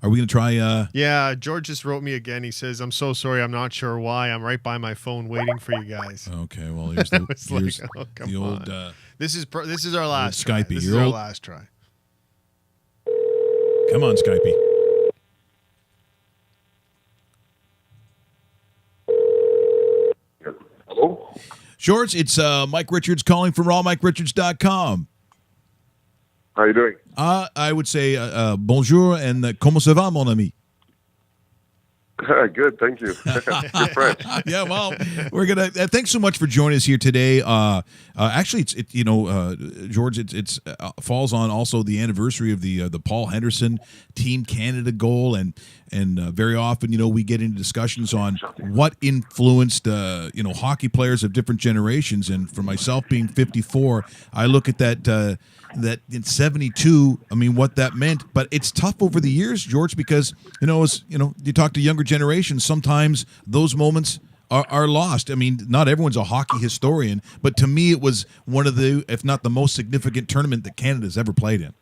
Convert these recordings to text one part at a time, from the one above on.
Are we going to try? Yeah, George just wrote me again. He says, "I'm so sorry. I'm not sure why. I'm right by my phone waiting for you guys." Okay, well, here's the, come the old on. This is our last try. Skype. This is our last try. Come on, Skypey. Hello? George, it's Mike Richards calling from rawmike.richards.com. How are you doing? I would say bonjour and comment ça va, mon ami? Good, thank you. Good French. Yeah, well, we're gonna. Thanks so much for joining us here today. Actually, George, it's falls on also the anniversary of the Paul Henderson Team Canada goal, and very often, we get into discussions on what influenced hockey players of different generations. And for myself, being 54, I look at that in 72, what that meant. But it's tough over the years, George, because you talk to younger generations, sometimes those moments are lost. Not everyone's a hockey historian, but to me it was one of the, if not the most significant tournament that Canada's ever played in.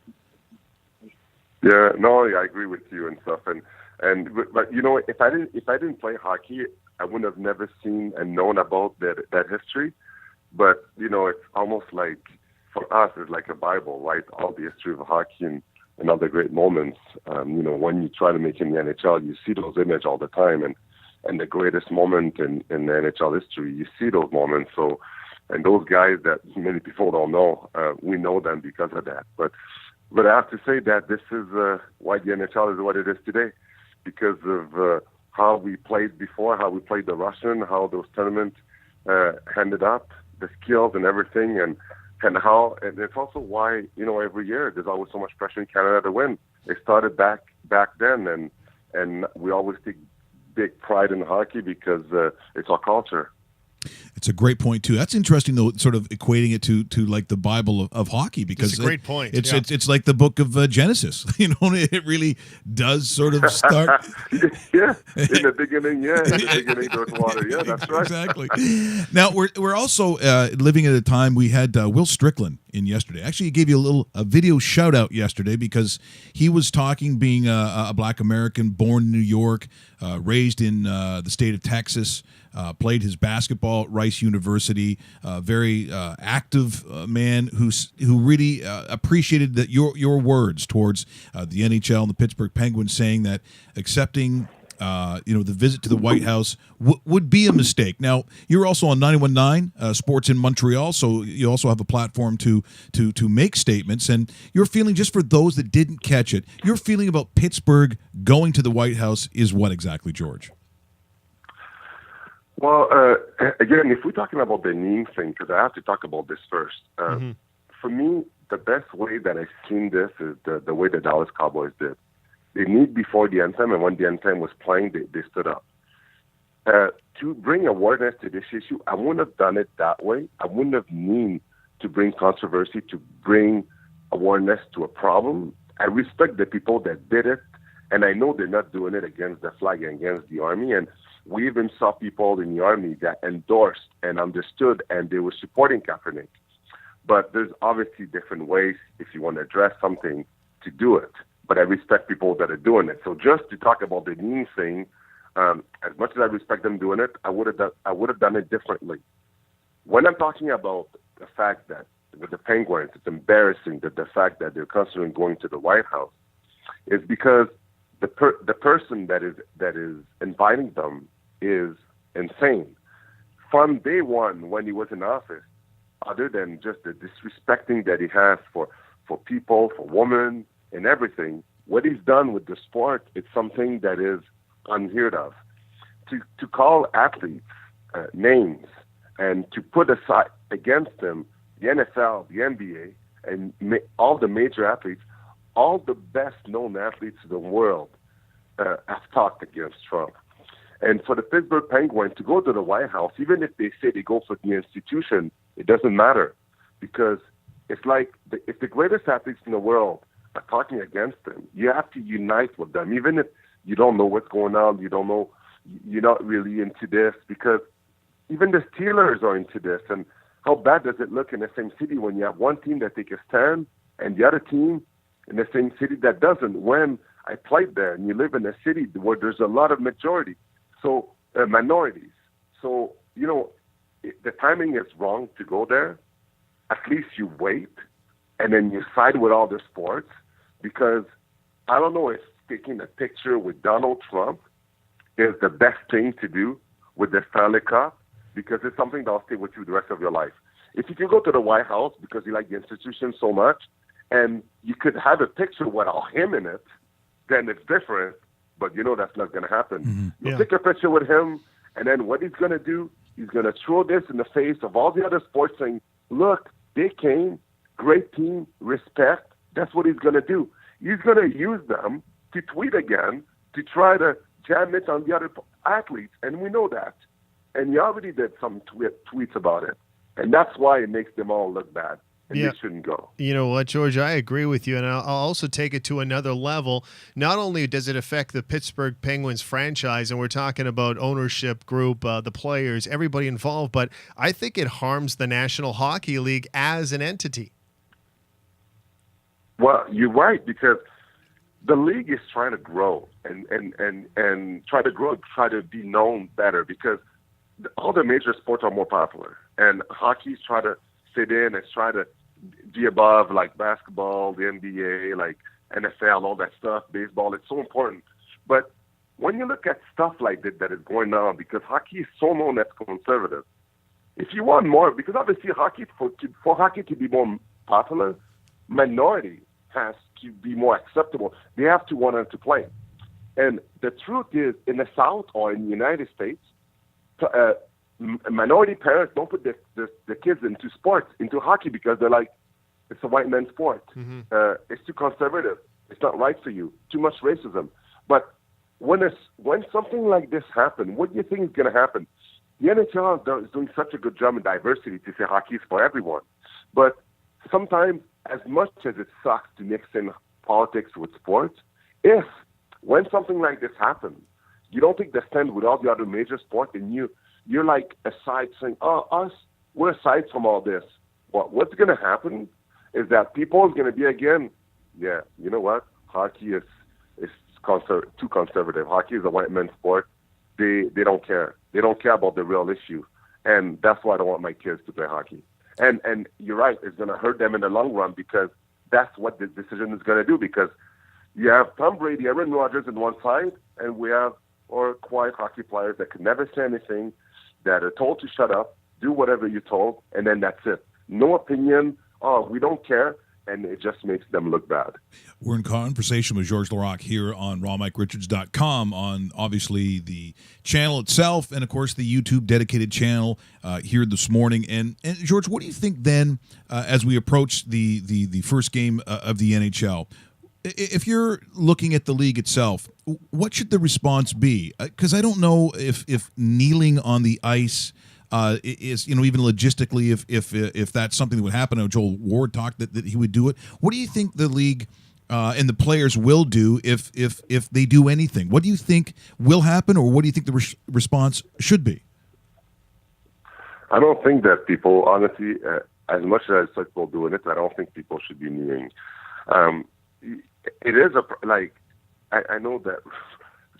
Yeah, no, I agree with you and stuff. But if I didn't play hockey, I would have never seen and known about that history. But it's almost like, for us, it's like a Bible, right? All the history of hockey and all the great moments. When you try to make in the NHL, you see those images all the time, and the greatest moment in the NHL history, you see those moments. So, and those guys that many people don't know, we know them because of that. But I have to say that this is why the NHL is what it is today, because of how we played before, how we played the Russian, how those tournaments ended up, the skills and everything, and it's also why every year there's always so much pressure in Canada to win. It started back then, and we always take big pride in hockey because it's our culture. It's a great point too. That's interesting, though, sort of equating it to like the Bible of hockey, because it's a great point. It's like the book of Genesis. It really does sort of start. Yeah, in the beginning, there was water. Yeah, that's right. Exactly. Now we're also living at a time. We had Will Strickland in yesterday. Actually, he gave you a video shout out yesterday because he was talking, being a Black American, born in New York, raised in the state of Texas. Played his basketball at Rice University. Very active man who really appreciated that your words towards the NHL and the Pittsburgh Penguins, saying that accepting the visit to the White House would be a mistake. Now, you're also on 91.9 Sports in Montreal, so you also have a platform to make statements. And your feeling, just for those that didn't catch it, your feeling about Pittsburgh going to the White House is what exactly, George? Well, again, if we're talking about the name thing, because I have to talk about this first. For me, the best way that I've seen this is the way the Dallas Cowboys did. They kneeled before the anthem, and when the anthem was playing, they stood up. To bring awareness to this issue, I wouldn't have done it that way. I wouldn't have needed to bring controversy, to bring awareness to a problem. I respect the people that did it, and I know they're not doing it against the flag and against the Army. And we even saw people in the Army that endorsed and understood, and they were supporting Kaepernick. But there's obviously different ways, if you want to address something, to do it. But I respect people that are doing it. So just to talk about the knee thing, as much as I respect them doing it, I would have done it differently. When I'm talking about the fact that with the Penguins, it's embarrassing that the fact that they're considering going to the White House is because the person that is inviting them is insane. From day one, when he was in office, other than just the disrespecting that he has for people, for women, and everything, what he's done with the sport, it's something that is unheard of. To call athletes names and to put aside against them the NFL, the NBA, and all the major athletes, all the best-known athletes in the world have talked against Trump. And for the Pittsburgh Penguins to go to the White House, even if they say they go for the institution, it doesn't matter, because it's like if the greatest athletes in the world are talking against them, you have to unite with them, even if you don't know what's going on, you don't know, you're not really into this, because even the Steelers are into this. And how bad does it look in the same city when you have one team that takes a stand and the other team in the same city that doesn't? When I played there, and you live in a city where there's a lot of minorities. So, the timing is wrong to go there. At least you wait, and then you side with all the sports, because I don't know if taking a picture with Donald Trump is the best thing to do with the Stanley Cup, because it's something that'll stay with you the rest of your life. If you can go to the White House because you like the institution so much, and you could have a picture without him in it, then it's different, but that's not going to happen. Mm-hmm. You take a picture with him, and then what he's going to do, he's going to throw this in the face of all the other sports saying, look, they came, great team, respect. That's what he's going to do. He's going to use them to tweet again, to try to jam it on the other athletes, and we know that. And he already did some tweets about it. And that's why it makes them all look bad. And they shouldn't go. You know what, George? I agree with you, and I'll also take it to another level. Not only does it affect the Pittsburgh Penguins franchise, and we're talking about ownership group, the players, everybody involved, but I think it harms the National Hockey League as an entity. Well, you're right, because the league is trying to grow and try to be known better, because all the major sports are more popular, and hockey's try to fit in and try to be above, like basketball, the NBA, like NFL, all that stuff, baseball. It's so important. But when you look at stuff like that is going on, because hockey is so known as conservative, if you want more, because obviously hockey, for hockey to be more popular, minority has to be more acceptable. They have to want to play. And the truth is, in the South or in the United States, minority parents don't put the kids into sports, into hockey, because they're like, it's a white man's sport. Mm-hmm. It's too conservative. It's not right for you. Too much racism. But when something like this happens, what do you think is going to happen? The NHL is doing such a good job in diversity to say hockey is for everyone. But sometimes, as much as it sucks to mix in politics with sports, when something like this happens, you don't take the stand with all the other major sports, and you're like aside saying, we're aside from all this. Well, what's going to happen is that people are going to be again, you know what? Hockey is too conservative. Hockey is a white man's sport. They don't care. They don't care about the real issue. And that's why I don't want my kids to play hockey. And you're right, it's going to hurt them in the long run, because that's what the decision is going to do, because you have Tom Brady, Aaron Rodgers on one side, and we have quiet hockey players that could never say anything, that are told to shut up, do whatever you're told, and then that's it. No opinion. We don't care, and it just makes them look bad. We're in conversation with Georges Laraque here on rawmikerichards.com, on obviously the channel itself, and of course the YouTube dedicated channel here this morning. And George, what do you think then, as we approach the first game of the NHL? If you're looking at the league itself, what should the response be? Because I don't know if kneeling on the ice is, even logistically, if that's something that would happen. I know Joel Ward talked that he would do it. What do you think the league and the players will do if they do anything? What do you think will happen, or what do you think the response should be? I don't think that people, honestly, as much as I saw people doing it, I don't think people should be kneeling. It is I know that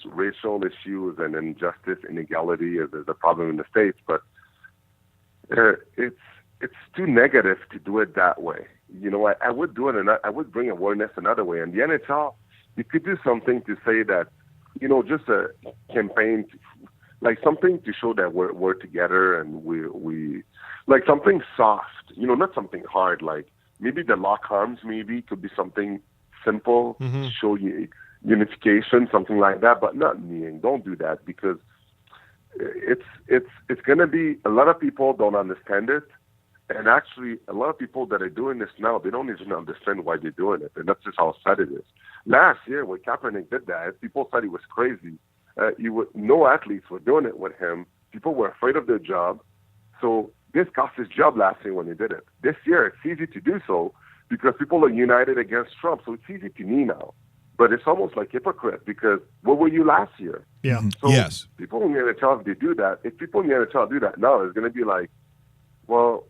racial issues and injustice, inequality is a problem in the States, but it's too negative to do it that way. I would do it, and I would bring awareness another way. And the NHL, you could do something to say that, just a campaign, like something to show that we're together, and we like something soft, not something hard, like maybe the lock arms maybe could be something simple, mm-hmm. show you unification, something like that, but not kneeling. Don't do that, because it's going to be, a lot of people don't understand it, and actually a lot of people that are doing this now, they don't even understand why they're doing it, and that's just how sad it is. Last year when Kaepernick did that, people thought he was crazy. No athletes were doing it with him. People were afraid of their job, so this cost his job last year when he did it. This year it's easy to do so, because people are united against Trump, so it's easy to knee now. But it's almost like hypocrite, because what were you last year? Yeah. So yes. People in the NHL, if they do that, if people in the NHL do that now, it's going to be like, well,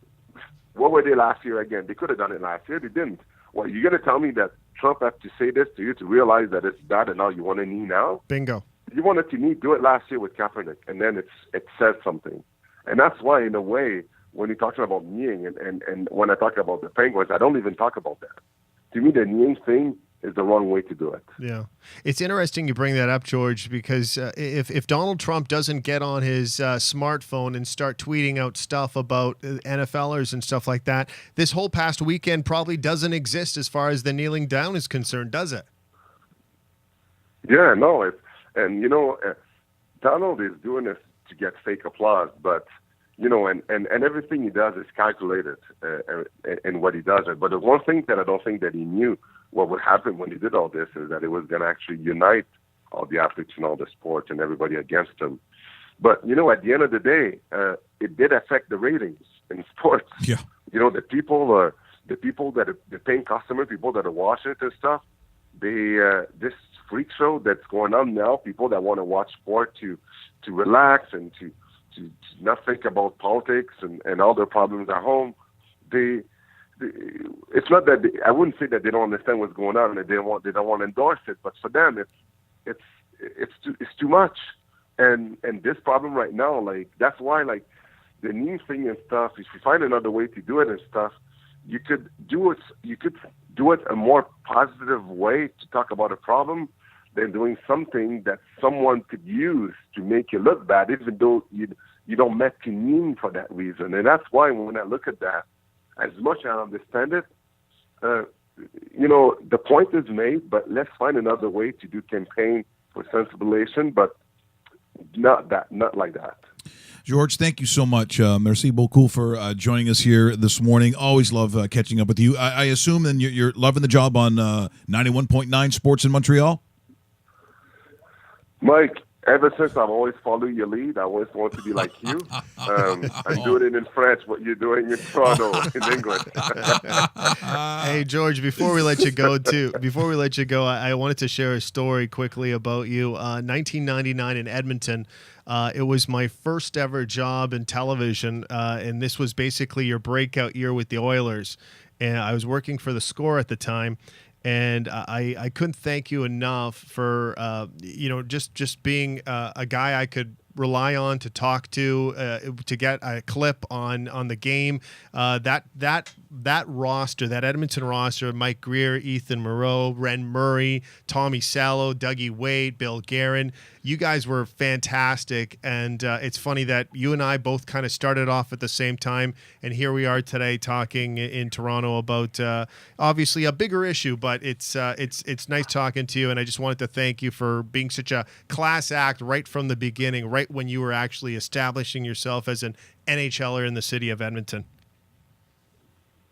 what were they last year again? They could have done it last year. They didn't. Well, you're going to tell me that Trump have to say this to you to realize that it's bad and now you want to knee now? Bingo. You wanted to knee, do it last year with Kaepernick, and then it says something. And that's why, in a way, when you're talking about kneeing, and when I talk about the Penguins, I don't even talk about that. To me, the kneeing thing is the wrong way to do it. Yeah. It's interesting you bring that up, George, because if Donald Trump doesn't get on his smartphone and start tweeting out stuff about NFLers and stuff like that, this whole past weekend probably doesn't exist as far as the kneeling down is concerned, does it? Yeah, no. Donald is doing this to get fake applause, but, and everything he does is calculated in what he does. But the one thing that I don't think that he knew what would happen when he did all this is that it was going to actually unite all the athletes in all the sports and everybody against him. But, at the end of the day, it did affect the ratings in sports. Yeah. The people that are the paying customer, people that are watching it and stuff, this freak show that's going on now, people that want to watch sport to relax and to not think about politics and all their problems at home, it's not that I wouldn't say that they don't understand what's going on and they don't want to endorse it, but for them it's too much. And this problem right now, like that's why like the new thing and stuff, if you find another way to do it and stuff, you could do it a more positive way to talk about a problem than doing something that someone could use to make you look bad, even though you don't meant to mean for that reason. And that's why when I look at that, as much as I understand it, the point is made, but let's find another way to do campaign for sensibilization, but not like that. George, thank you so much. Merci beaucoup for joining us here this morning. Always love catching up with you. I assume then you're loving the job on 91.9 Sports in Montreal? Mike, ever since I've always followed your lead, I always want to be like you. I'm doing it in French, what you're doing in Toronto, in England. Hey, George, before we let you go, I wanted to share a story quickly about you. 1999 in Edmonton. It was my first ever job in television, and this was basically your breakout year with the Oilers. And I was working for The Score at the time. And I couldn't thank you enough for, just being a guy I could rely on to talk to get a clip on the game. That roster, that Edmonton roster, Mike Greer, Ethan Moreau, Ren Murray, Tommy Salo, Dougie Wade, Bill Guerin. You guys were fantastic, and it's funny that you and I both kind of started off at the same time, and here we are today talking in Toronto about obviously a bigger issue, but it's nice talking to you, and I just wanted to thank you for being such a class act right from the beginning, right when you were actually establishing yourself as an NHLer in the city of Edmonton.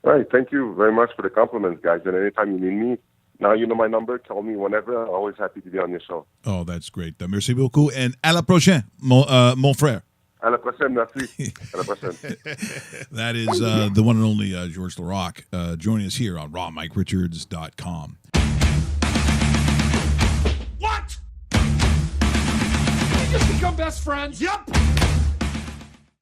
All right, thank you very much for the compliments, guys, and anytime you need me, now you know my number. Call me whenever. I'm always happy to be on your show. Oh, that's great. Merci beaucoup. And à la prochaine, mon frère. À la prochaine, merci. À la prochaine. That is the one and only George Laraque joining us here on rawmikeRichards.com. What? Did we just become best friends? Yep.